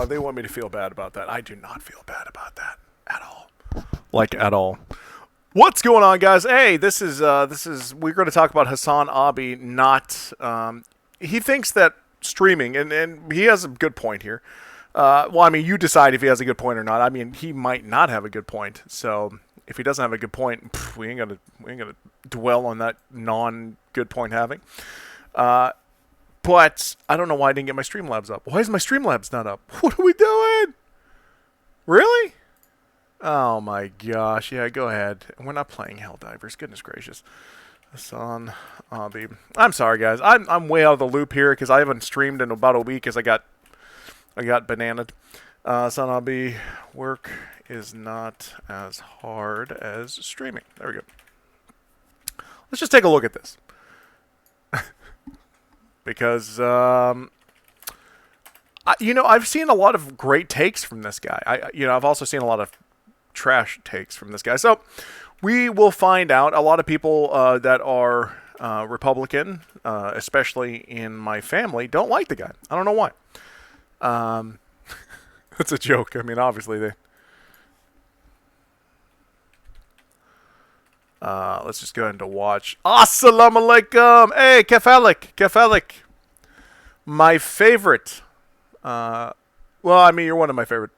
They want me to feel bad about that. I do not feel bad about that at all. Like, at all. What's going on, guys? Hey, this is we're going to talk about Hasan Abi. Not he thinks that streaming, and he has a good point here. Well, I mean, you decide if he has a good point or not. I mean, he might not have a good point. So if he doesn't have a good point, we ain't gonna dwell on that non-good point having. But I don't know why I didn't get my Streamlabs up. Why is my Streamlabs not up? What are we doing? Really? Oh my gosh. Yeah, go ahead. We're not playing Helldivers. Goodness gracious. Hasan Abi. I'm sorry, guys. I'm way out of the loop here because I haven't streamed in about a week because I got bananaed. Hasan Abi, work is not as hard as streaming. There we go. Let's just take a look at this. Because, I've seen a lot of great takes from this guy. I've also seen a lot of trash takes from this guy. So we will find out. A lot of people that are Republican, especially in my family, don't like the guy. I don't know why. That's a joke. I mean, obviously they... let's just go ahead and watch. Assalamu alaikum. Hey, Kefalik. My favorite. Well, I mean, you're one of my favorite.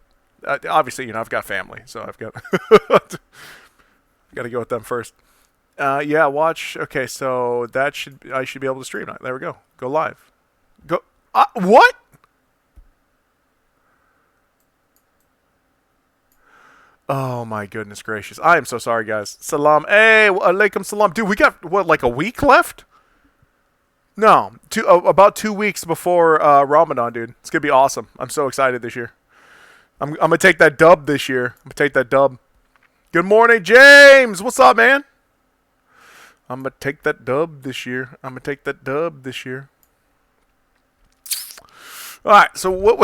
Obviously, I've got family, so I've got got to go with them first. Yeah, watch. Okay, so I should be able to stream now. There we go. Go live. Go. What? Oh my goodness gracious. I am so sorry, guys. Salam. Hey, alaikum salam. Dude, we got, what, like a week left? No. About 2 weeks before Ramadan, dude. It's going to be awesome. I'm so excited this year. I'm going to take that dub this year. I'm going to take that dub. Good morning, James. What's up, man? I'm going to take that dub this year. All right, so what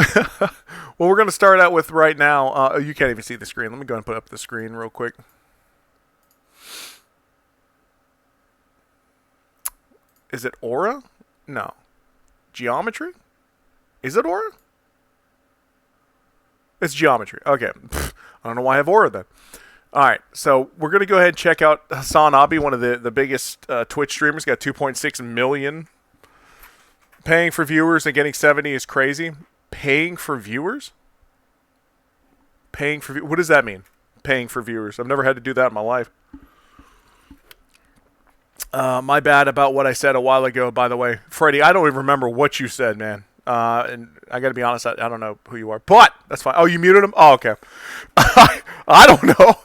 we're going to start out with right now, you can't even see the screen. Let me go and put up the screen real quick. Is it aura? No. Geometry? Is it aura? It's geometry. Okay. I don't know why I have aura then. All right, so we're going to go ahead and check out Hasan Abi, one of the biggest Twitch streamers. Got 2.6 million. Paying for viewers and getting 70 is crazy. Paying for viewers? What does that mean? Paying for viewers. I've never had to do that in my life. My bad about what I said a while ago, by the way. Freddie, I don't even remember what you said, man. And I got to be honest, I don't know who you are. But that's fine. Oh, you muted him? Oh, okay. I don't know.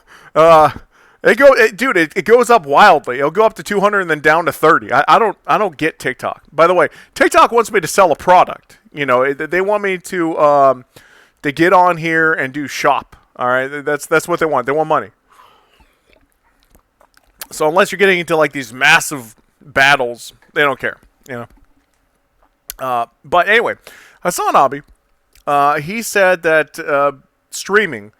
It goes up wildly. It'll go up to 200 and then down to 30. I don't get TikTok. By the way, TikTok wants me to sell a product. They want me to get on here and do shop. All right, that's what they want. They want money. So unless you're getting into like these massive battles, they don't care. But anyway, Hasan Abi, he said that streaming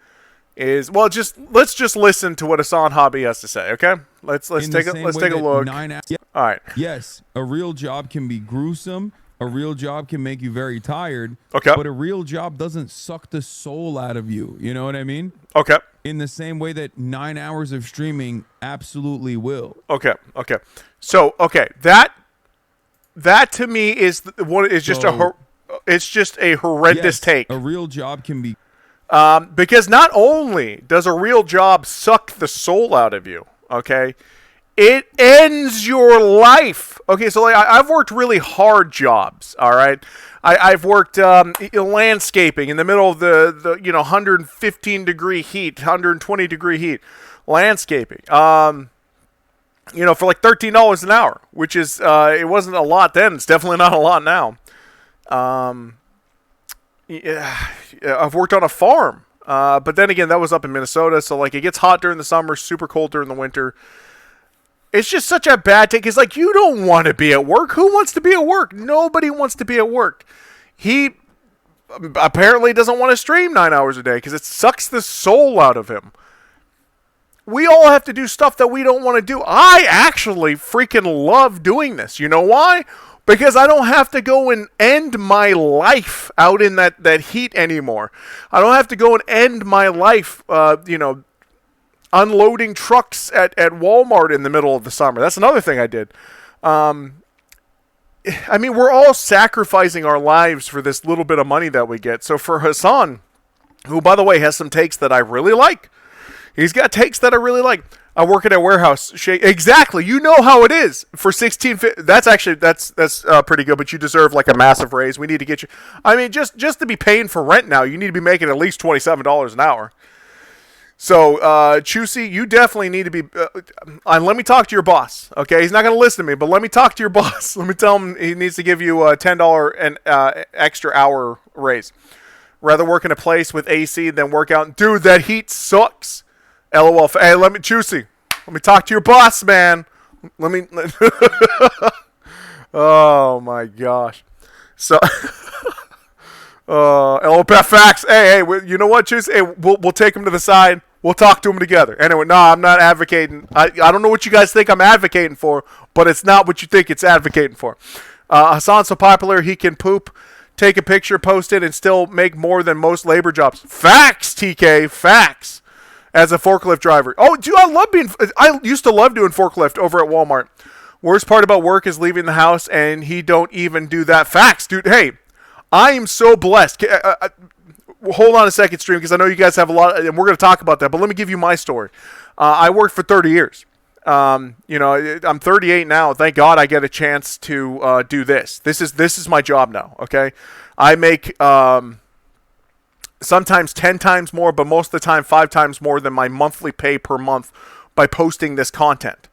is, well, let's just listen to what Hasan Abi has to say, okay? Let's take a look. All right. Yes, a real job can be gruesome. A real job can make you very tired. Okay. But a real job doesn't suck the soul out of you. You know what I mean? Okay. In the same way that 9 hours of streaming absolutely will. Okay. So, that to me is just a horrendous take. A real job can be. Because not only does a real job suck the soul out of you, okay, it ends your life. Okay, so like, I've worked really hard jobs, all right? I've worked landscaping in the middle of the 115-degree heat, 120-degree heat, landscaping, for like $13 an hour, which is, it wasn't a lot then. It's definitely not a lot now. Yeah, I've worked on a farm, but then again, that was up in Minnesota, so like it gets hot during the summer, super cold during the winter. It's just such a bad take. It's like, you don't want to be at work. Who wants to be at work? Nobody wants to be at work. He apparently doesn't want to stream 9 hours a day because it sucks the soul out of him. We all have to do stuff that we don't want to do. I actually freaking love doing this. You know why? Because I don't have to go and end my life out in that heat anymore. I don't have to go and end my life, unloading trucks at Walmart in the middle of the summer. That's another thing I did. I mean, we're all sacrificing our lives for this little bit of money that we get. So for Hasan, who, by the way, has some takes that I really like. He's got takes that I really like. I work at a warehouse. Exactly. You know how it is. For 16.50, that's pretty good, but you deserve like a massive raise. We need to get you. I mean, just to be paying for rent now, you need to be making at least $27 an hour. So, Chusey, you definitely need to be. Let me talk to your boss. Okay, he's not going to listen to me, but let me talk to your boss. Let me tell him he needs to give you a $10 an extra hour raise. Rather work in a place with AC than work out. Dude, that heat sucks. LOL. Hey, Chusey, let me talk to your boss, man. Let me. Oh my gosh. So. LOL facts. Hey, you know what, Chusey? Hey, we'll take him to the side. We'll talk to him together. Anyway, no, I'm not advocating. I don't know what you guys think I'm advocating for, but it's not what you think it's advocating for. Hasan's so popular, he can poop, take a picture, post it, and still make more than most labor jobs. Facts, TK, facts. As a forklift driver. Oh, dude, I used to love doing forklift over at Walmart. Worst part about work is leaving the house, and he don't even do that. Facts, dude. Hey, I am so blessed. Hold on a second, stream, because I know you guys have a lot, and we're going to talk about that, but let me give you my story. I worked for 30 years. I'm 38 now. Thank God I get a chance to do this. This is my job now, okay? I make sometimes 10 times more, but most of the time 5 times more than my monthly pay per month by posting this content,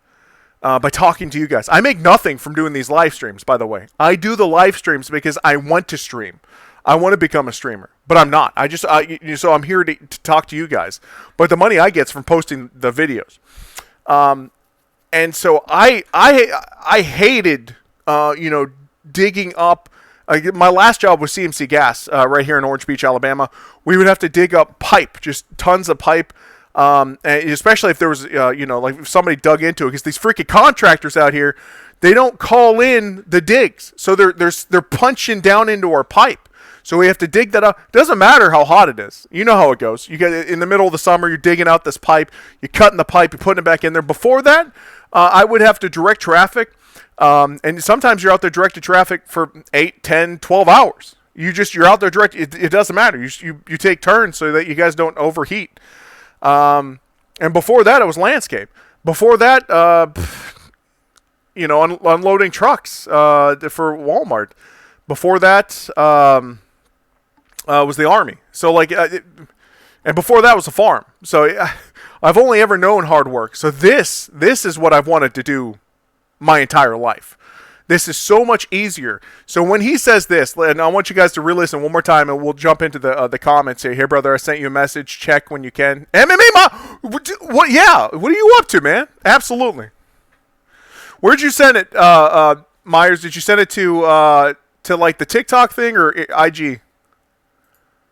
by talking to you guys. I make nothing from doing these live streams, by the way. I do the live streams because I want to stream. I want to become a streamer, but I'm not. So I'm here to talk to you guys. But the money I get's from posting the videos. And so I hated, digging up. My last job was CMC Gas right here in Orange Beach, Alabama. We would have to dig up pipe, just tons of pipe, and especially if there was, like if somebody dug into it, because these freaking contractors out here, they don't call in the digs, so they're punching down into our pipe. So we have to dig that up. Doesn't matter how hot it is. You know how it goes. You get in the middle of the summer, you're digging out this pipe, you're cutting the pipe, you're putting it back in there. Before that, I would have to direct traffic. And sometimes you're out there directing traffic for 8, 10, 12 hours. You're out there direct. It doesn't matter. You take turns so that you guys don't overheat. And before that, it was landscape. Before that, unloading trucks for Walmart. Before that, was the Army. So and before that was a farm. So I've only ever known hard work. So this is what I've wanted to do my entire life. This is so much easier. So when he says this, and I want you guys to re-listen one more time, and we'll jump into the comments here. Here, brother, I sent you a message. Check when you can. MMA, what? Yeah, what are you up to, man? Absolutely. Where'd you send it, Myers? Did you send it to like the TikTok thing or IG?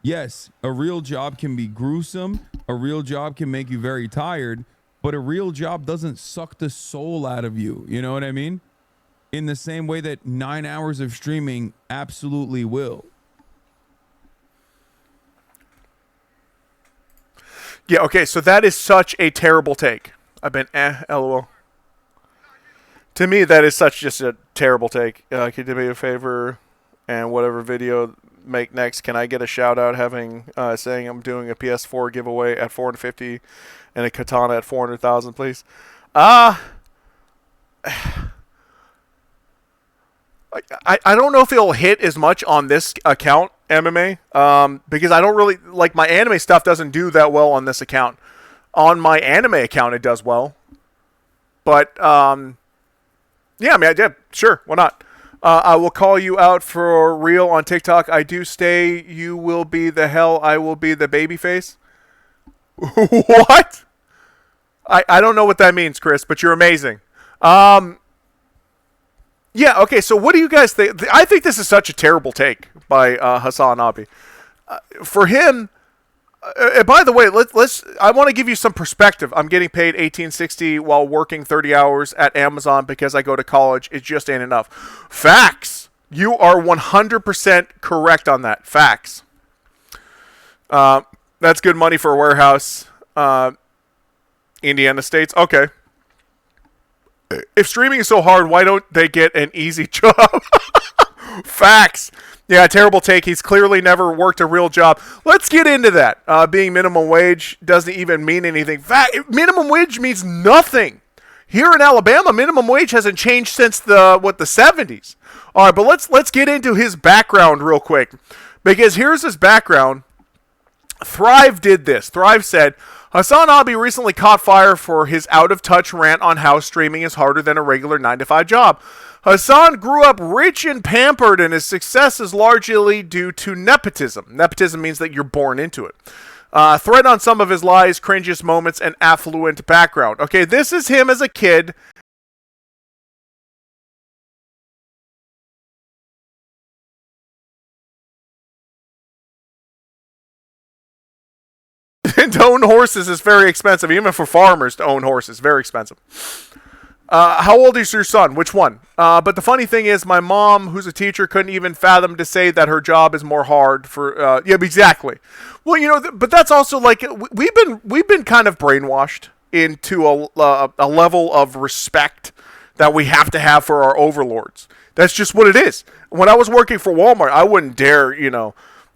Yes, a real job can be gruesome. A real job can make you very tired, but a real job doesn't suck the soul out of you. You know what I mean? In the same way that 9 hours of streaming absolutely will. Yeah, okay, so that is such a terrible take. I've been LOL. To me, that is such just a terrible take. Could you do me a favor and whatever video make next, can I get a shout out saying I'm doing a PS4 giveaway at 450 and a katana at 400,000, please? I don't know if it'll hit as much on this account, MMA, because I don't really like my anime stuff doesn't do that well on this account. On my anime account, it does well, but yeah, I mean, sure, why not? I will call you out for real on TikTok. I do stay. You will be the hell. I will be the baby face. What? I don't know what that means, Chris, but you're amazing. Yeah, okay, so what do you guys think? I think this is such a terrible take by Hasan Abi. For him, By the way, let's. I want to give you some perspective. I'm getting paid $18.60 while working 30 hours at Amazon because I go to college. It just ain't enough. Facts. You are 100% correct on that. Facts. That's good money for a warehouse. Indiana States. Okay. If streaming is so hard, why don't they get an easy job? Facts. Yeah, terrible take. He's clearly never worked a real job. Let's get into that. Being minimum wage doesn't even mean anything. Minimum wage means nothing. Here in Alabama, minimum wage hasn't changed since the 70s. All right, but let's get into his background real quick. Because here's his background. Thrive did this. Thrive said, Hasan Abi recently caught fire for his out-of-touch rant on how streaming is harder than a regular 9-to-5 job. Hasan grew up rich and pampered, and his success is largely due to nepotism. Nepotism means that you're born into it. Thread on some of his lies, cringiest moments, and affluent background. Okay, this is him as a kid. To own horses is very expensive, even for farmers to own horses. Very expensive. How old is your son? Which one? But the funny thing is, my mom, who's a teacher, couldn't even fathom to say that her job is more hard for. Yeah, exactly. Well, but that's also like we've been kind of brainwashed into a level of respect that we have to have for our overlords. That's just what it is. When I was working for Walmart, I wouldn't dare,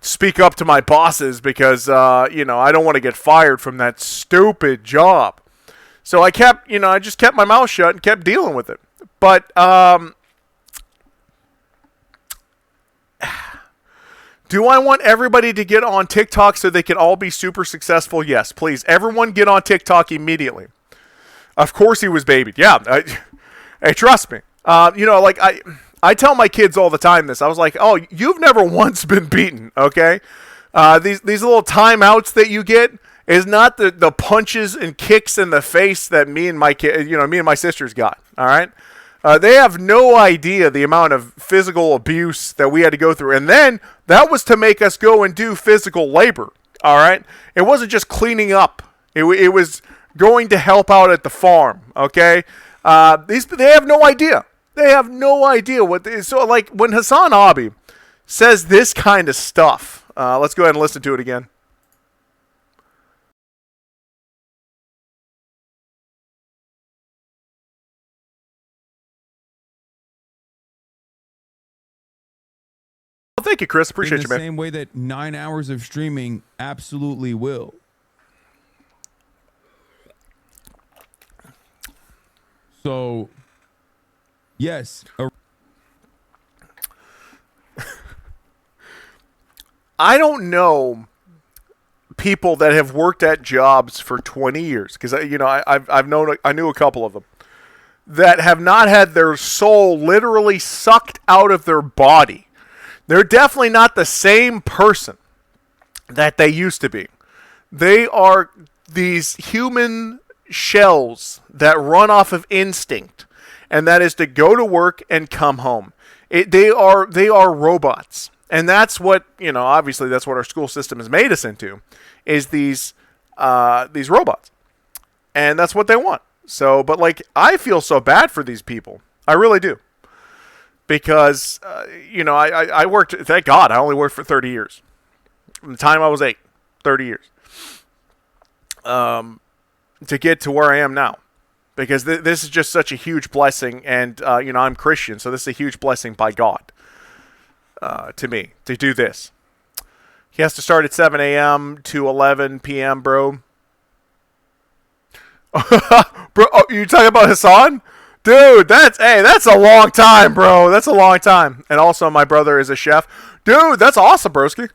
speak up to my bosses because, I don't want to get fired from that stupid job. So I just kept my mouth shut and kept dealing with it. But, do I want everybody to get on TikTok so they can all be super successful? Yes, please. Everyone get on TikTok immediately. Of course he was babied. Yeah. Hey, trust me. I tell my kids all the time this. I was like, oh, you've never once been beaten, okay? These little timeouts that you get is not the punches and kicks in the face that me and my sisters got, all right? They have no idea the amount of physical abuse that we had to go through. And then that was to make us go and do physical labor, all right? It wasn't just cleaning up. It was going to help out at the farm, okay? They have no idea. They have no idea so like when Hasan Abi says this kind of stuff, let's go ahead and listen to it again. Well, thank you, Chris. Appreciate you, man. In the same way that 9 hours of streaming absolutely will. So, yes. I don't know people that have worked at jobs for 20 years because I knew a couple of them that have not had their soul literally sucked out of their body. They're definitely not the same person that they used to be. They are these human shells that run off of instinct, and that is to go to work and come home. They are robots. And that's what, obviously that's what our school system has made us into, is these robots. And that's what they want. So, but I feel so bad for these people. I really do. Because, I worked, thank God, I only worked for 30 years. From the time I was 8, 30 years. To get to where I am now. Because this is just such a huge blessing. And, I'm Christian, so this is a huge blessing by God. To me, to do this. He has to start at 7 a.m. to 11 p.m., bro. Bro, you talking about Hasan? Dude, that's a long time, bro. That's a long time. And also, my brother is a chef. Dude, that's awesome, broski.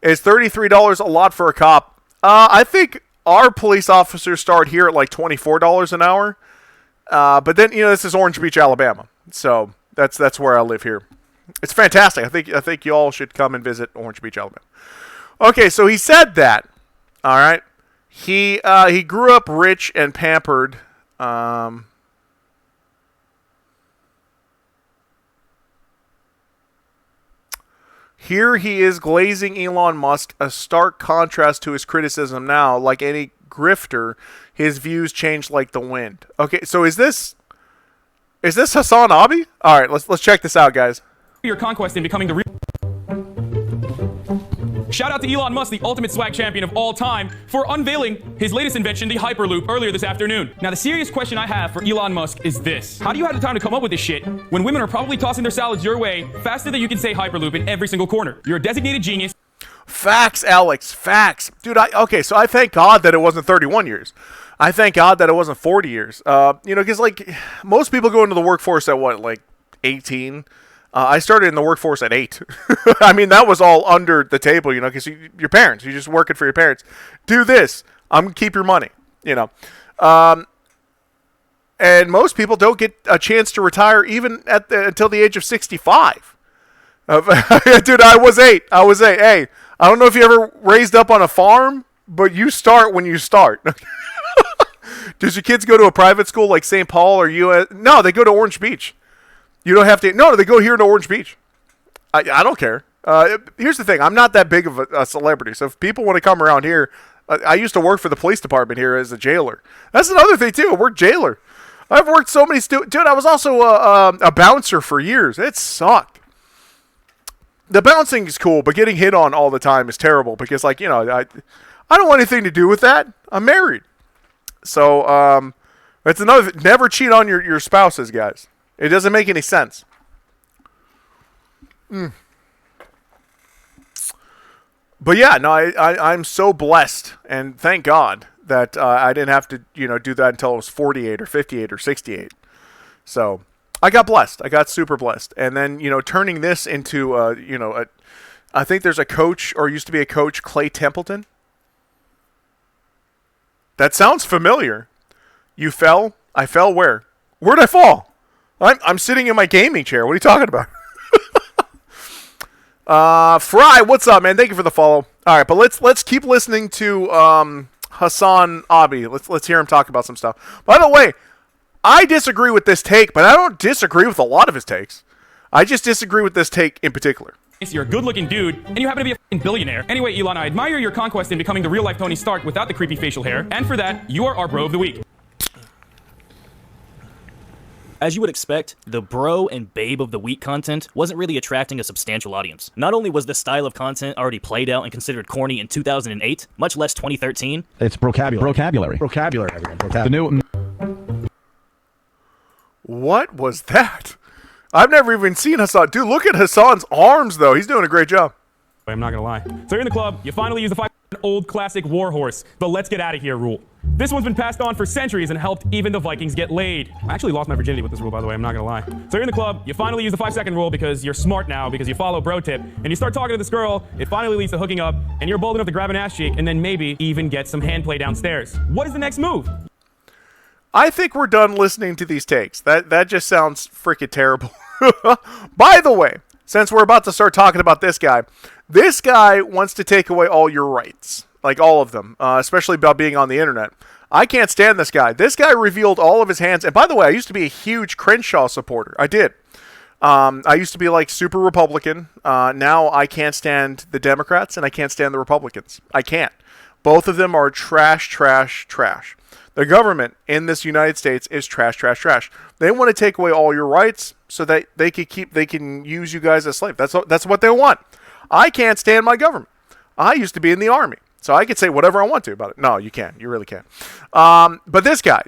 Is $33 a lot for a cop? I think our police officers start here at like $24 an hour. But then, this is Orange Beach, Alabama. So that's where I live here. It's fantastic. I think you all should come and visit Orange Beach, Alabama. Okay, so he said that. All right. He grew up rich and pampered. Here he is glazing Elon Musk, a stark contrast to his criticism now. Like any grifter, his views change like the wind. Okay, so is this Hasan Abi? All right, let's check this out, guys. Your conquest in becoming the real. Shout out to Elon Musk, the ultimate swag champion of all time, for unveiling his latest invention, the Hyperloop, earlier this afternoon. Now, the serious question I have for Elon Musk is this. How do you have the time to come up with this shit when women are probably tossing their salads your way faster than you can say Hyperloop in every single corner? You're a designated genius. Facts, Alex, facts. Dude, so I thank God that it wasn't 31 years. I thank God that it wasn't 40 years. Because, like, most people go into the workforce at, what, like, 18? I started in the workforce at 8. I mean, that was all under the table, because your parents, you're just working for your parents. Do this. I'm going to keep your money, And most people don't get a chance to retire even until the age of 65. Dude, I was 8. Hey, I don't know if you ever raised up on a farm, but you start when you start. Does your kids go to a private school like St. Paul or US? No, they go to Orange Beach. You don't have to. No, they go here to Orange Beach. I don't care. Here's the thing. I'm not that big of a celebrity. So if people want to come around here, I used to work for the police department here as a jailer. That's another thing, too. I worked jailer. I've worked so many Dude, I was also a bouncer for years. It sucked. The bouncing is cool, but getting hit on all the time is terrible because, like, I don't want anything to do with that. I'm married. So that's another thing. Never cheat on your spouses, guys. It doesn't make any sense. But yeah, no, I'm so blessed, and thank God that I didn't have to, do that until I was 48 or 58 or 68. So I got blessed. I got super blessed. And then, turning this into, I think there's a coach, or used to be a coach, Clay Templeton. That sounds familiar. You fell? I fell where? Where'd I fall? I'm sitting in my gaming chair. What are you talking about? Fry, what's up, man? Thank you for the follow. All right, but let's keep listening to Hasan Abi. Let's hear him talk about some stuff. By the way, I disagree with this take, but I don't disagree with a lot of his takes. I just disagree with this take in particular. You're a good-looking dude, and you happen to be a f***ing billionaire. Anyway, Elon, I admire your conquest in becoming the real-life Tony Stark without the creepy facial hair, and for that, you are our bro of the week. As you would expect, the bro and babe of the week content wasn't really attracting a substantial audience. Not only was this style of content already played out and considered corny in 2008, much less 2013. It's vocabulary. Everyone. The new. What was that? I've never even seen Hasan. Dude, look at Hasan's arms, though. He's doing a great job. I'm not gonna lie. So you're in the club, you finally use the old classic warhorse, the let's get out of here rule. This one's been passed on for centuries and helped even the Vikings get laid. I actually lost my virginity with this rule, by the way, I'm not gonna lie. So you're in the club, you finally use the 5-second rule because you're smart now, because you follow bro tip, and you start talking to this girl, it finally leads to hooking up, and you're bold enough to grab an ass cheek, and then maybe even get some hand play downstairs. What is the next move? I think we're done listening to these takes. That just sounds freaking terrible. By the way, since we're about to start talking about this guy wants to take away all your rights. Like all of them, especially about being on the internet. I can't stand this guy. This guy revealed all of his hands. And by the way, I used to be a huge Crenshaw supporter. I did. I used to be like super Republican. Now I can't stand the Democrats and I can't stand the Republicans. I can't. Both of them are trash, trash, trash. The government in this United States is trash, trash, trash. They want to take away all your rights so that they can use you guys as slaves. That's what they want. I can't stand my government. I used to be in the army, so I could say whatever I want to about it. No, you can't. You really can't. But this guy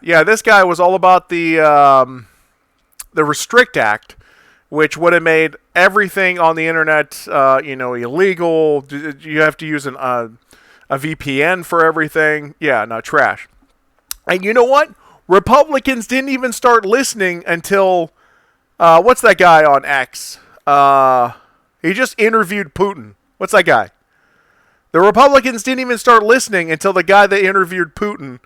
was all about the Restrict Act, which would have made everything on the internet, illegal. You have to use a VPN for everything. Yeah, no, trash. And you know what? Republicans didn't even start listening until, what's that guy on X? He just interviewed Putin. What's that guy? The Republicans didn't even start listening until the guy that interviewed Putin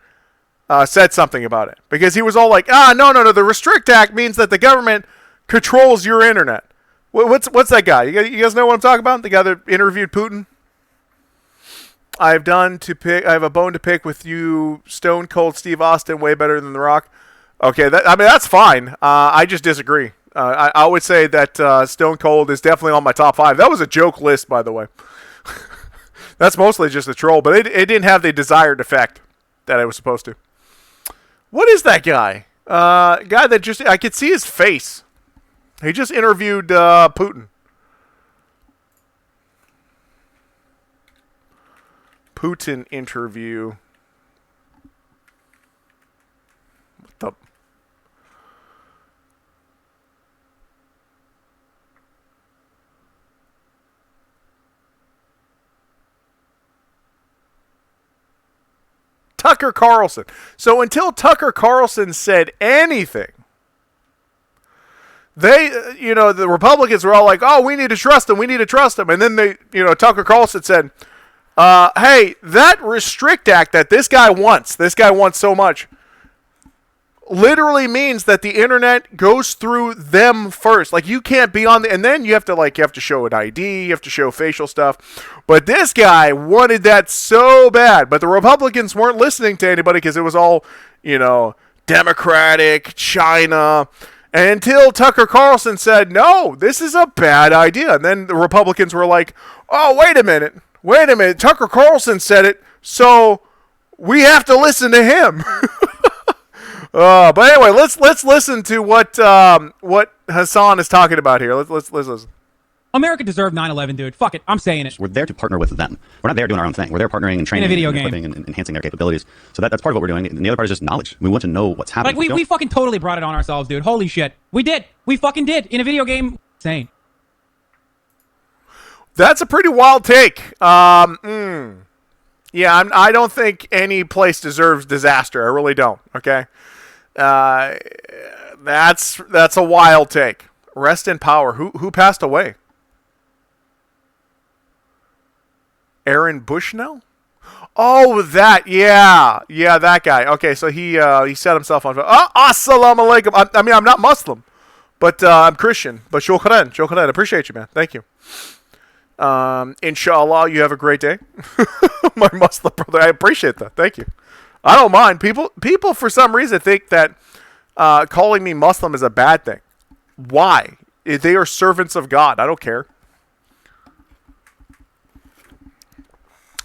said something about it. Because he was all like, no, the Restrict Act means that the government controls your internet. What's that guy? You guys know what I'm talking about? The guy that interviewed Putin? I have a bone to pick with you, Stone Cold Steve Austin, way better than The Rock. Okay, that's fine. I just disagree. I would say that Stone Cold is definitely on my top 5. That was a joke list, by the way. That's mostly just a troll, but it didn't have the desired effect that it was supposed to. What is that guy? Guy that just, I could see his face. He just interviewed Putin. Putin interview. What the? Tucker Carlson. So until Tucker Carlson said anything, they, the Republicans were all like, oh, we need to trust him. We need to trust him. And then Tucker Carlson said, hey, that Restrict Act that this guy wants so much, literally means that the internet goes through them first. Like, you can't be on and then you have to show an ID, you have to show facial stuff. But this guy wanted that so bad. But the Republicans weren't listening to anybody because it was all, Democratic, China. And until Tucker Carlson said, no, this is a bad idea. And then the Republicans were like, oh, wait a minute. Tucker Carlson said it, so we have to listen to him. But anyway, let's listen to what Hasan is talking about here. Let's listen. America deserved 9/11, dude. Fuck it, I'm saying it. We're there to partner with them. We're not there doing our own thing. We're there partnering and training In a video and game. equipping and enhancing their capabilities. So that's part of what we're doing. And the other part is just knowledge. We want to know what's happening. Like, we fucking totally brought it on ourselves, dude. Holy shit. We did. We fucking did. In a video game. Insane. That's a pretty wild take. Yeah, I don't think any place deserves disaster. I really don't. Okay, that's a wild take. Rest in power. Who passed away? Aaron Bushnell? Oh, that, yeah, that guy. Okay, so he set himself on fire. Oh, assalamu alaikum. I mean, I'm not Muslim, but I'm Christian. But shukran. Appreciate you, man. Thank you. Inshallah, you have a great day. My Muslim brother, I appreciate that. Thank you. I don't mind. People for some reason think that calling me Muslim is a bad thing. Why? They are servants of God. I don't care.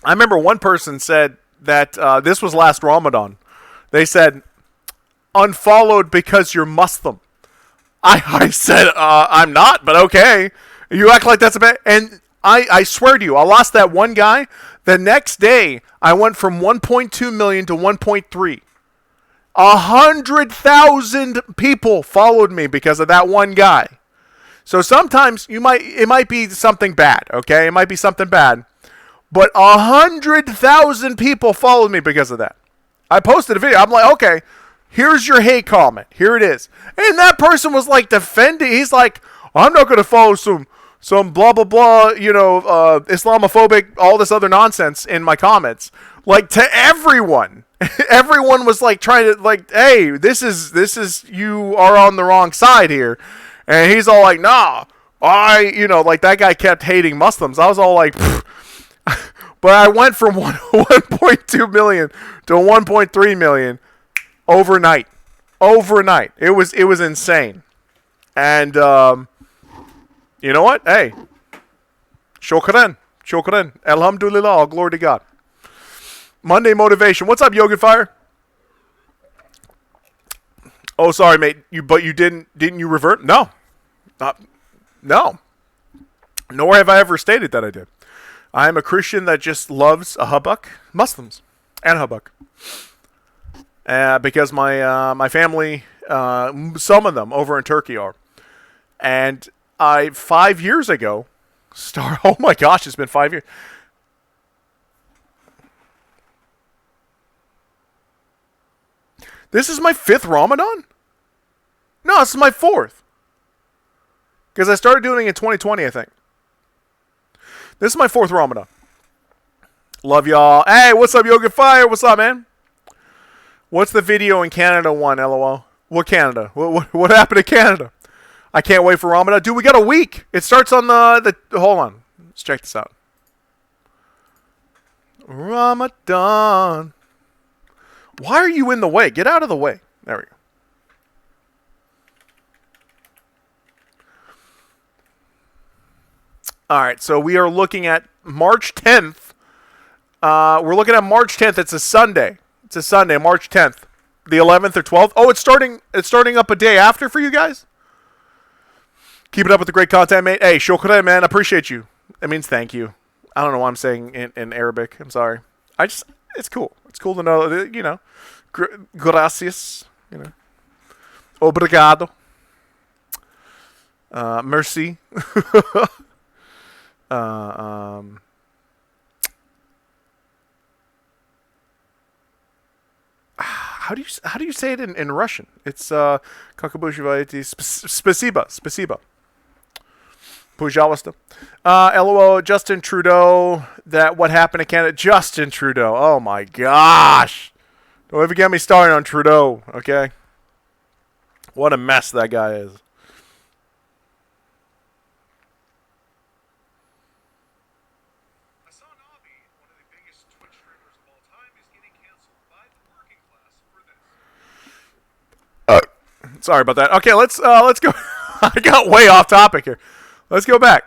I remember one person said that this was last Ramadan. They said, unfollowed because you're Muslim. I said, I'm not, but okay. You act like that's a bad... And I swear to you, I lost that one guy. The next day, I went from 1.2 million to 1.3. 100,000 people followed me because of that one guy. So sometimes it might be something bad, okay? It might be something bad. But 100,000 people followed me because of that. I posted a video. I'm like, okay, here's your hate comment. Here it is. And that person was like defending. He's like, I'm not going to follow some blah, blah, blah, Islamophobic, all this other nonsense in my comments. Like, to everyone. Everyone was like trying to, like, hey, this is, you are on the wrong side here. And he's all like, nah, like that guy kept hating Muslims. I was all like, pfft. But I went from 1.2 million to 1.3 million overnight. It was insane. And you know what? Hey, shukran. Alhamdulillah, all glory to God. Monday motivation. What's up, Yogi Fire? Oh, sorry, mate. Didn't you revert? No. No. Nor have I ever stated that I did. I am a Christian that just loves a hubbub, Muslims, and hubbub. Because my family, some of them over in Turkey are. And 5 years ago, oh my gosh, it's been 5 years. This is my 5th Ramadan? No, this is my 4th. Because I started doing it in 2020, I think. This is my 4th Ramadan. Love y'all. Hey, what's up, Yoga Fire? What's up, man? What's the video in Canada one, LOL? What Canada? What happened to Canada? I can't wait for Ramadan. Dude, we got a week. It starts on the hold on. Let's check this out. Ramadan. Why are you in the way? Get out of the way. There we go. All right, so we are looking at March 10th. We're looking at March 10th. It's a Sunday. It's a Sunday, March 10th. The 11th or 12th. Oh, it's starting up a day after for you guys? Keep it up with the great content, mate. Hey, shukran, man. Appreciate you. It means thank you. I don't know why I'm saying in Arabic. I'm sorry. It's cool. It's cool to know that, you know. Gracias. You know. Obrigado. Merci. How do you say it in Russian? It's Spasiba. Пожалуйста. LOL, Justin Trudeau. What happened to Canada? Justin Trudeau. Oh my gosh. Don't ever get me started on Trudeau, okay? What a mess that guy is. Hasan Abi, one of the biggest Twitch streamers of all time, is getting canceled by the working class for this. Sorry about that. Okay, let's go. I got way off topic here. Let's go back.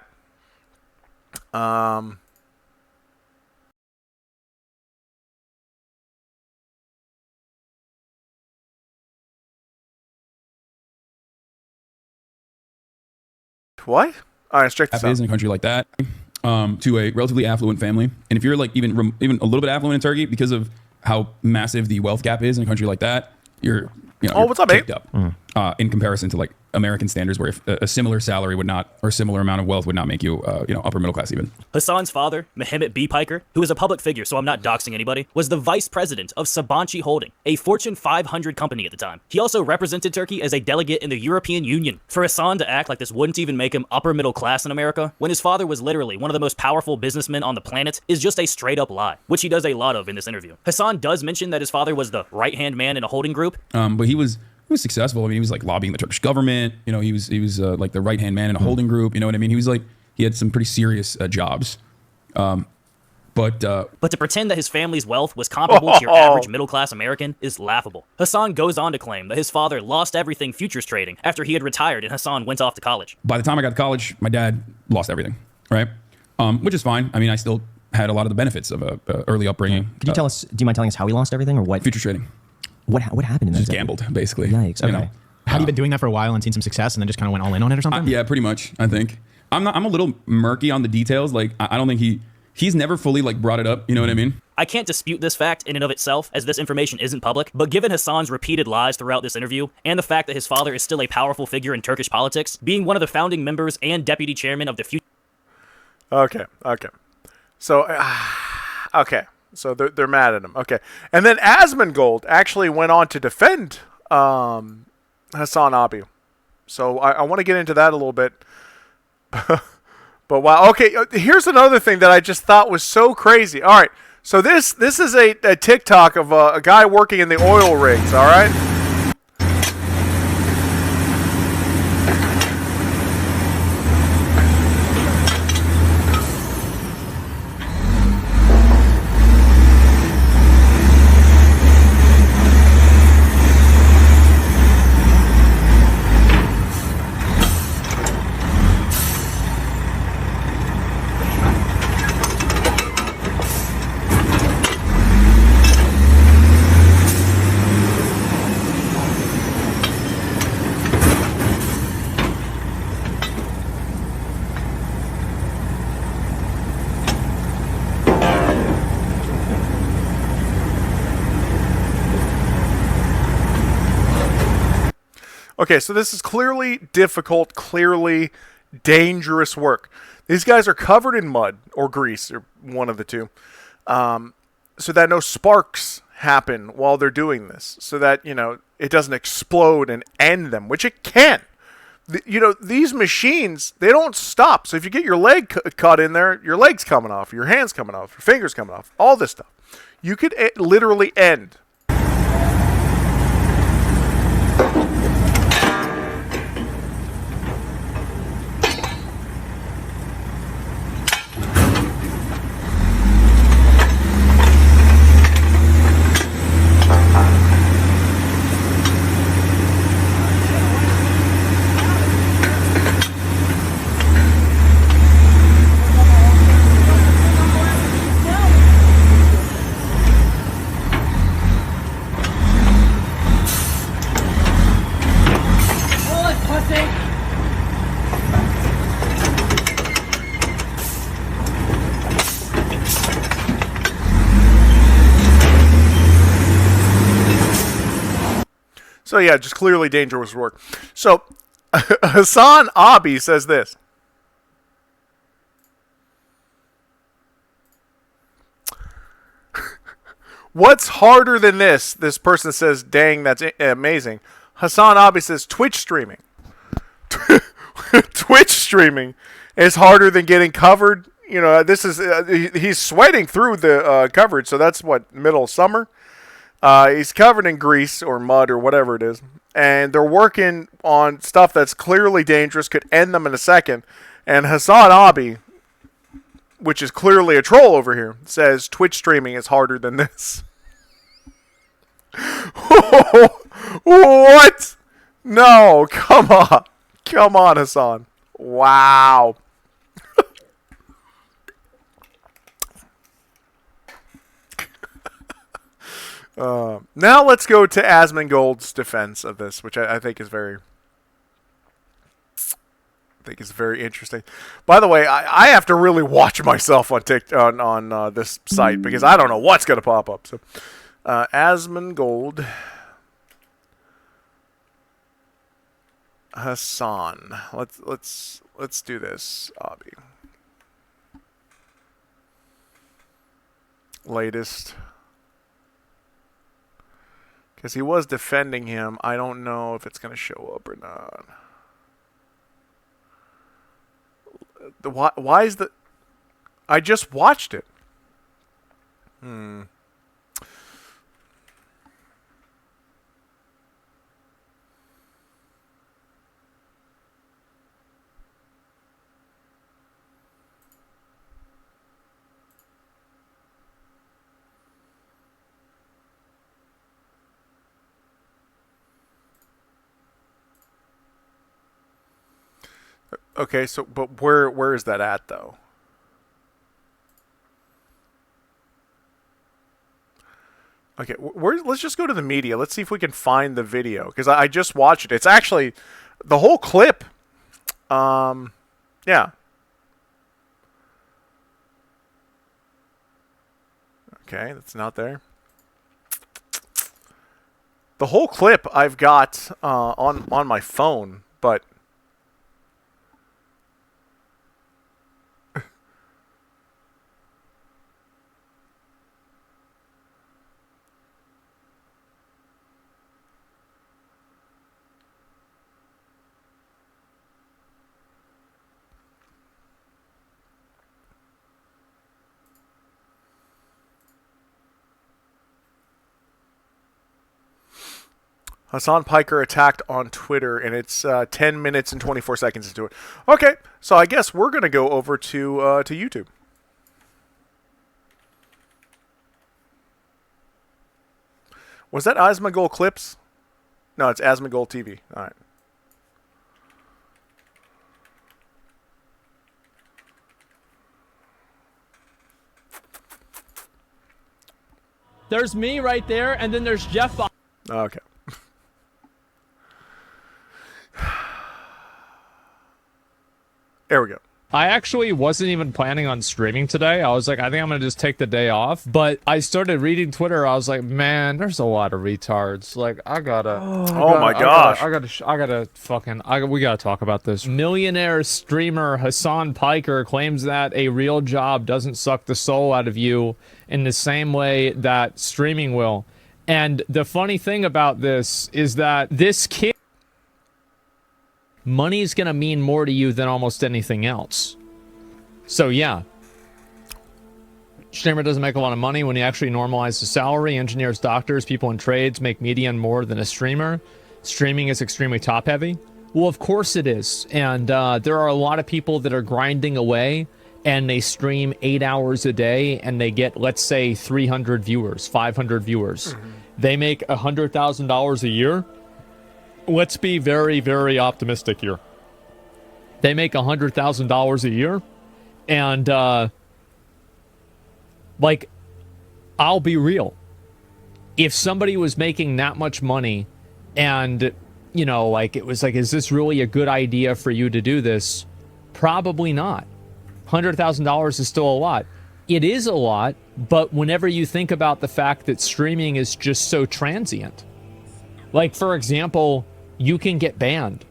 What? All right, let's check this out. Is in a country like that, to a relatively affluent family, and if you're like even a little bit affluent in Turkey, because of how massive the wealth gap is in a country like that, you're what's up, mate? Up, in comparison to like American standards, where if a similar salary would not, or similar amount of wealth would not make you, upper middle class even. Hasan's father, Mehmet B. Piker, who is a public figure, so I'm not doxing anybody, was the vice president of Sabancı Holding, a Fortune 500 company at the time. He also represented Turkey as a delegate in the European Union. For Hasan to act like this wouldn't even make him upper middle class in America, when his father was literally one of the most powerful businessmen on the planet, is just a straight up lie, which he does a lot of in this interview. Hasan does mention that his father was the right-hand man in a holding group. But he was successful. I mean, he was like lobbying the Turkish government. You know, he was like the right hand man in a holding group. You know what I mean? He had some pretty serious jobs. But to pretend that his family's wealth was comparable to your average middle class American is laughable. Hasan goes on to claim that his father lost everything futures trading after he had retired and Hasan went off to college. By the time I got to college, my dad lost everything, right? Which is fine. I mean, I still had a lot of the benefits of a early upbringing. Could you tell us? Do you mind telling us how he lost everything, or what? Futures trading. What happened in that? Just gambled, basically. Yikes. Okay. You know? Had he been doing that for a while and seen some success and then just kind of went all in on it or something? Yeah, pretty much. I think I'm a little murky on the details. Like, I don't think he's never fully like brought it up. You know what I mean? I can't dispute this fact in and of itself, as this information isn't public, but given Hasan's repeated lies throughout this interview, and the fact that his father is still a powerful figure in Turkish politics, being one of the founding members and deputy chairman of the future... Okay. So, okay. So they're mad at him. Okay. And then Asmongold actually went on to defend Hasan Abi. So I want to get into that a little bit. But wow. Okay, here's another thing that I just thought was so crazy. All right. So this is a TikTok of a guy working in the oil rigs, all right? Okay, so this is clearly difficult, clearly dangerous work. These guys are covered in mud or grease, or one of the two, so that no sparks happen while they're doing this, so that, it doesn't explode and end them, which it can. These machines, they don't stop. So if you get your leg cut in there, your leg's coming off, your hand's coming off, your finger's coming off, all this stuff. You could literally end. So yeah, just clearly dangerous work. So Hasan Abi says this. What's harder than this? This person says, dang, that's amazing. Hasan Abi says, Twitch streaming. Twitch streaming is harder than getting covered. You know, this is, he's sweating through the coverage, so that's what, middle of summer? He's covered in grease or mud or whatever it is. And they're working on stuff that's clearly dangerous, could end them in a second. And Hasan Abi, which is clearly a troll over here, says Twitch streaming is harder than this. What? No, come on. Come on, Hasan. Wow. Now let's go to Asmongold's defense of this, which I think is very... very interesting. By the way, I have to really watch myself on on this site because I don't know what's going to pop up. So, Asmongold, Hasan. Let's do this. Abi. Latest. Because he was defending him. I don't know if it's going to show up or not. Why is the... I just watched it. Okay, so but where is that at though? Okay, let's just go to the media. Let's see if we can find the video because I just watched it. It's actually the whole clip. Yeah. Okay, that's not there. The whole clip I've got on my phone, but. Hasan Piker attacked on Twitter, and it's 10 minutes and 24 seconds into it. Okay, so I guess we're going to go over to YouTube. Was that Asmongold Clips? No, it's Asmongold TV. All right. There's me right there, and then there's Jeff. Okay. There we go. I actually wasn't even planning on streaming today. I was like, I think I'm gonna just take the day off. But I started reading Twitter. I was like, man, there's a lot of retards. Like, I gotta. Oh my gosh. We gotta talk about this. Millionaire streamer Hasan Piker claims that a real job doesn't suck the soul out of you in the same way that streaming will. And the funny thing about this is that this kid. Money's gonna mean more to you than almost anything else. So yeah. Streamer doesn't make a lot of money. When you actually normalize the salary, engineers, doctors, people in trades make median more than a streamer. Streaming is extremely top heavy. Well, of course it is. And there are a lot of people that are grinding away and they stream 8 hours a day and they get, let's say, 300 viewers, 500 viewers. They make $100,000 a year. Let's be very, very optimistic here. They make $100,000 a year, and like, I'll be real. If somebody was making that much money, and you know, like, it was like, is this really a good idea for you to do this? Probably not. $100,000 is still a lot. It is a lot, but whenever you think about the fact that streaming is just so transient. Like, for example, you can get banned.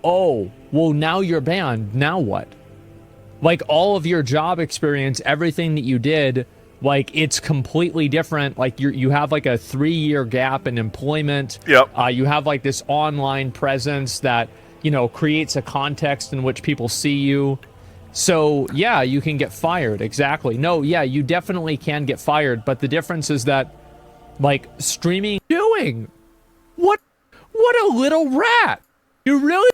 Oh, well, now you're banned. Now what? Like, all of your job experience, everything that you did, like, it's completely different. Like, you have, like, a 3-year gap in employment. Yep. You have, like, this online presence that, you know, creates a context in which people see you. So, yeah, you can get fired. Exactly. No, yeah, you definitely can get fired. But the difference is that, like, streaming doing what a little rat. You really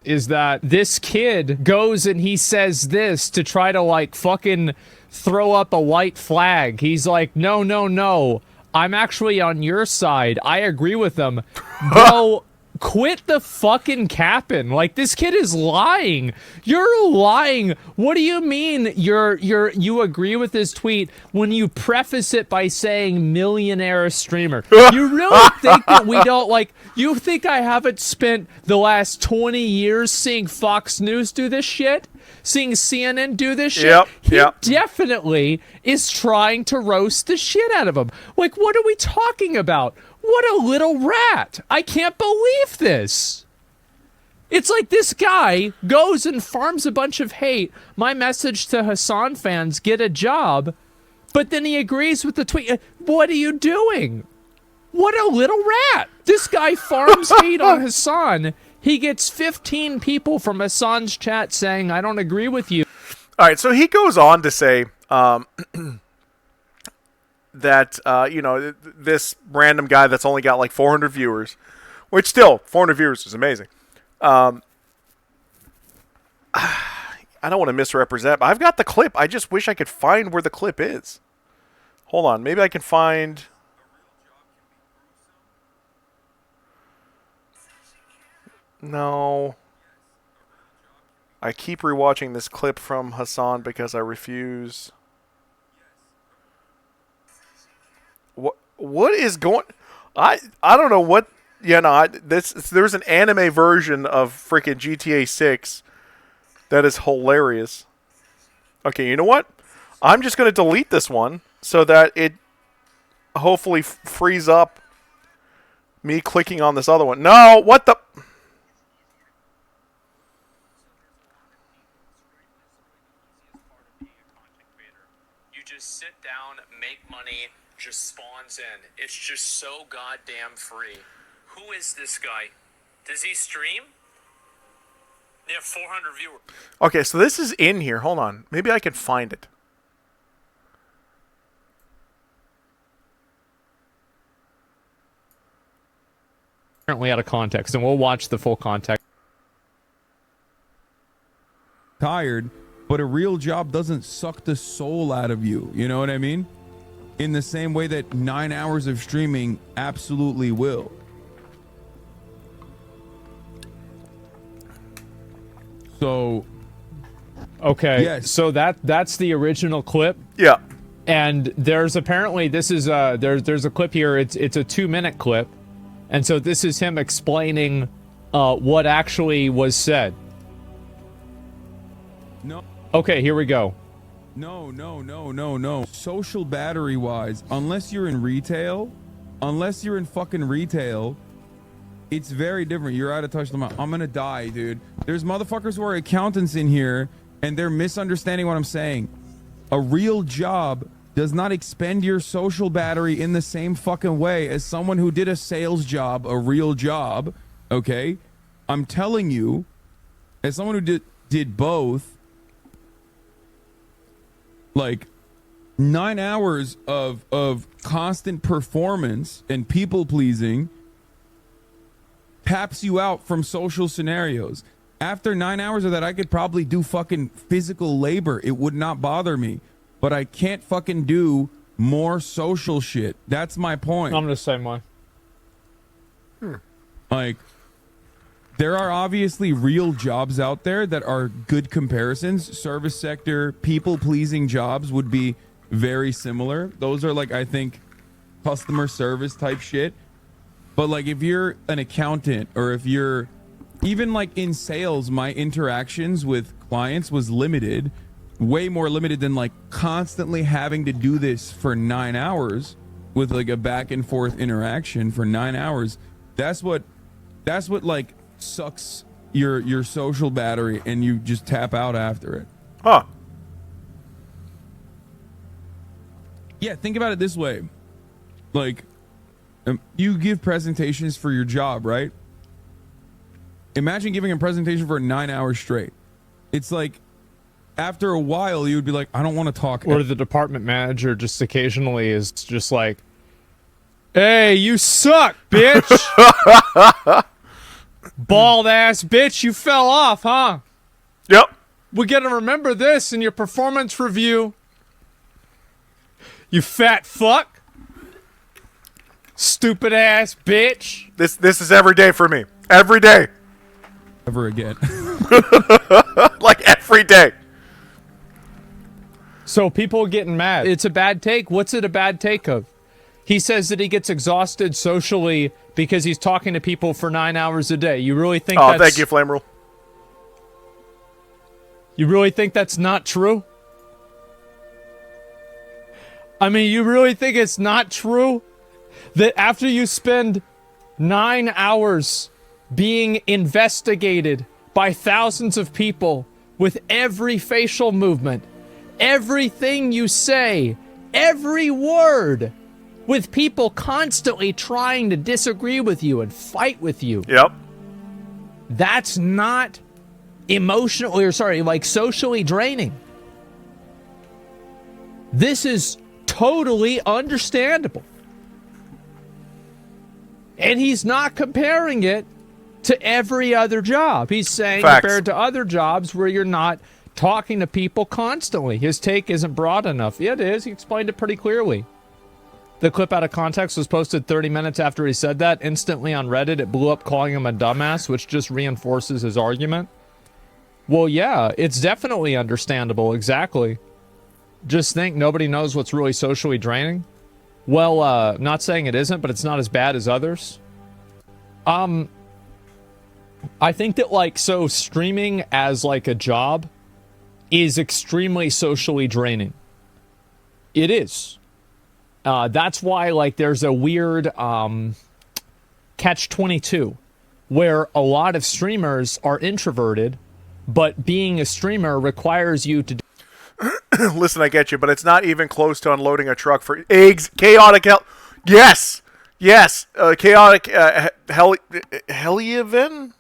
is that this kid goes and he says this to try to, like, fucking throw up a white flag. He's like, no, I'm actually on your side. I agree with them. Bro, quit the fucking capping. Like, this kid is lying. You're lying. What do you mean you agree with this tweet when you preface it by saying millionaire streamer? You really think that we don't, like, you think I haven't spent the last 20 years seeing Fox News do this shit? Seeing CNN do this shit? Yep, He yep. definitely is trying to roast the shit out of him. Like, what are we talking about? What a little rat. I can't believe this. It's like this guy goes and farms a bunch of hate. My message to Hasan fans, get a job. But then he agrees with the tweet. What are you doing? What a little rat. This guy farms hate on Hasan. He gets 15 people from Hasan's chat saying, I don't agree with you. All right, so he goes on to say that, you know, this random guy that's only got like 400 viewers, which still, 400 viewers is amazing. I don't want to misrepresent, but I've got the clip. I just wish I could find where the clip is. Hold on, maybe I can find... No. I keep rewatching this clip from Hasan because I refuse. What is going? I don't know what. Yeah, no. There's an anime version of freaking GTA 6 that is hilarious. Okay, you know what? I'm just gonna delete this one so that it hopefully frees up me clicking on this other one. No, what the? Just sit down, make money, just spawns in. It's just so goddamn free. Who is this guy? Does he stream? They have 400 viewers. Okay, so this is in here. Hold on. Maybe I can find it. Currently out of context, and we'll watch the full context. Tired, but a real job doesn't suck the soul out of you. You know what I mean? In the same way that 9 hours of streaming absolutely will. So, okay, yes. So that's the original clip. Yeah. And there's apparently there's a clip here. It's a 2-minute clip, and so this is him explaining what actually was said. No. Okay, here we go. No. Social battery wise, unless you're in retail, it's very different. You're out of touch. I'm gonna die, dude. There's motherfuckers who are accountants in here, and they're misunderstanding what I'm saying. A real job does not expend your social battery in the same fucking way as someone who did a sales job, a real job. Okay, I'm telling you, as someone who did both. Like 9 hours of constant performance and people pleasing taps you out from social scenarios. After 9 hours of that, I could probably do fucking physical labor. It would not bother me, but I can't fucking do more social shit. That's my point. I'm the same way. Like, there are obviously real jobs out there that are good comparisons. Service sector, people-pleasing jobs would be very similar. Those are, like, I think, customer service type shit. But, like, if you're an accountant or if you're even, like, in sales, my interactions with clients was limited, way more limited than, like, constantly having to do this for 9 hours. with like a back and forth interaction for 9 hours, that's what like sucks your social battery, and you just tap out after it. Huh. Yeah, think about it this way. Like, you give presentations for your job, right? Imagine giving a presentation for 9 hours straight. It's like, after a while, you would be like, I don't want to talk. Or the department manager just occasionally is just like, hey, you suck, bitch. Bald ass bitch, you fell off, huh? Yep. We gotta remember this in your performance review. You fat fuck. Stupid ass bitch. This is every day for me. Every day. Ever again. Like every day. So people getting mad. It's a bad take. What's it a bad take of? He says that he gets exhausted socially because he's talking to people for 9 hours a day. You really think that's... Oh, thank you, Flame Rule. You really think that's not true? I mean, you really think it's not true that after you spend 9 hours being investigated by thousands of people with every facial movement, everything you say, every word, with people constantly trying to disagree with you and fight with you. Yep. That's not socially draining. This is totally understandable. And he's not comparing it to every other job. He's saying compared to other jobs where you're not talking to people constantly. His take isn't broad enough. Yeah, it is. He explained it pretty clearly. The clip out of context was posted 30 minutes after he said that. Instantly on Reddit, it blew up calling him a dumbass, which just reinforces his argument. Well, yeah, it's definitely understandable. Exactly. Just think nobody knows what's really socially draining. Well, not saying it isn't, but it's not as bad as others. I think that, streaming as, a job is extremely socially draining. It is. That's why, there's a weird catch-22 where a lot of streamers are introverted, but being a streamer requires you to... Listen, I get you, but it's not even close to unloading a truck for eggs. Chaotic hell. Yes. Yes. Chaotic Helivin?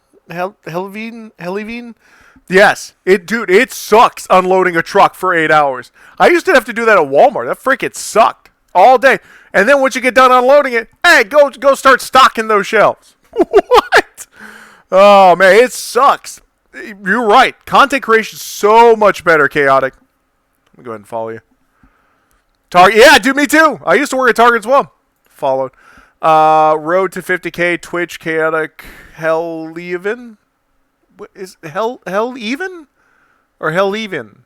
Yes. It sucks unloading a truck for 8 hours. I used to have to do that at Walmart. That freaking sucked. All day. And then once you get done unloading it, hey, go start stocking those shelves. What? Oh, man, it sucks. You're right. Content creation is so much better, Chaotic. Let me go ahead and follow you. Target. Yeah, dude, me too. I used to work at Target as well. Followed. Road to 50K, Twitch, Chaotic, Hell Even? What is Hell Even? Or Hell Even?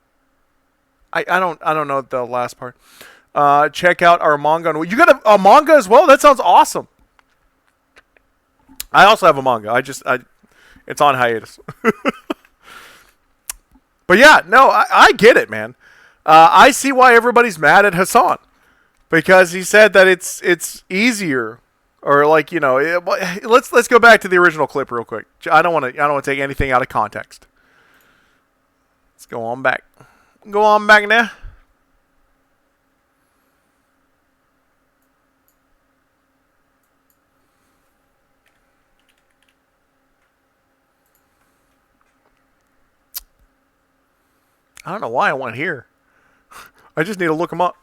I don't know the last part. Check out our manga. You got a manga as well? That sounds awesome. I also have a manga. It's on hiatus. But yeah, no, I get it, man. I see why everybody's mad at Hasan, because he said that it's easier, or let's go back to the original clip real quick. I don't want to take anything out of context. Let's go on back. Go on back now. I don't know why I went here. I just need to look them up.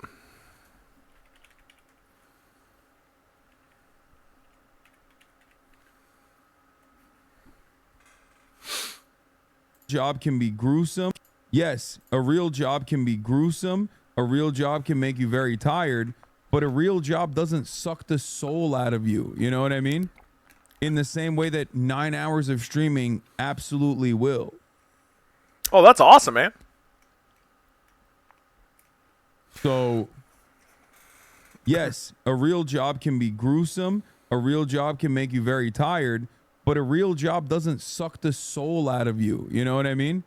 Job can be gruesome. Yes, a real job can be gruesome. A real job can make you very tired, but a real job doesn't suck the soul out of you. You know what I mean? In the same way that 9 hours of streaming absolutely will. Oh, that's awesome, man. So, yes, a real job can be gruesome. A real job can make you very tired, but a real job doesn't suck the soul out of you. You know what I mean?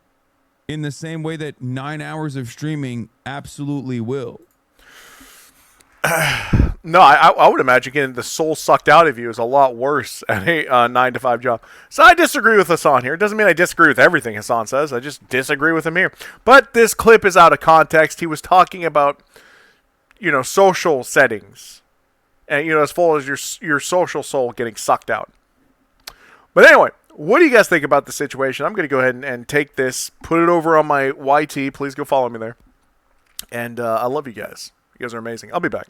In the same way that 9 hours of streaming absolutely will. No, I would imagine getting the soul sucked out of you is a lot worse at a 9-to-5 job. So I disagree with Hasan here. It doesn't mean I disagree with everything Hasan says. I just disagree with him here. But this clip is out of context. He was talking about, social settings. And, as far as your social soul getting sucked out. But anyway, what do you guys think about the situation? I'm going to go ahead and take this, put it over on my YT. Please go follow me there. And I love you guys. You guys are amazing. I'll be back.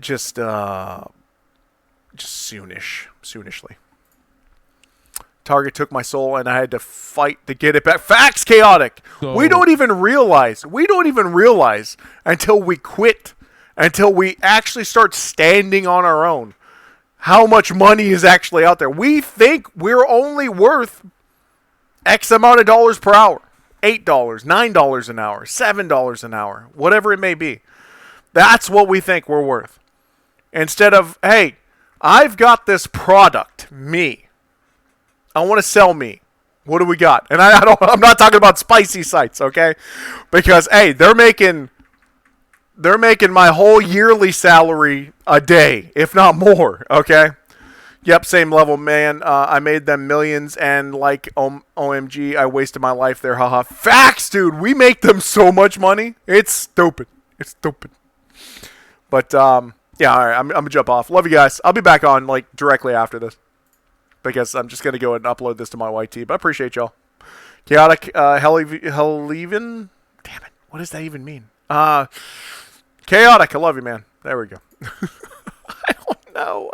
Just soonishly. Target took my soul, and I had to fight to get it back. Facts, chaotic. So- We don't even realize until we quit, until we actually start standing on our own, how much money is actually out there. We think we're only worth X amount of dollars per hour. $8, $9 an hour, $7 an hour, whatever it may be. That's what we think we're worth. Instead of, hey, I've got this product, me. I want to sell me. What do we got? And I'm not talking about spicy sites, okay? Because, hey, they're making my whole yearly salary a day, if not more, okay? Yep, same level, man. I made them millions, and like, OMG, I wasted my life there, haha. Facts, dude. We make them so much money. It's stupid. But, yeah, all right, I'm going to jump off. Love you guys. I'll be back on, directly after this. Because I'm just going to go ahead and upload this to my YT. But I appreciate y'all. Chaotic, Hell-even? Damn it. What does that even mean? Chaotic, I love you, man. There we go. I don't know.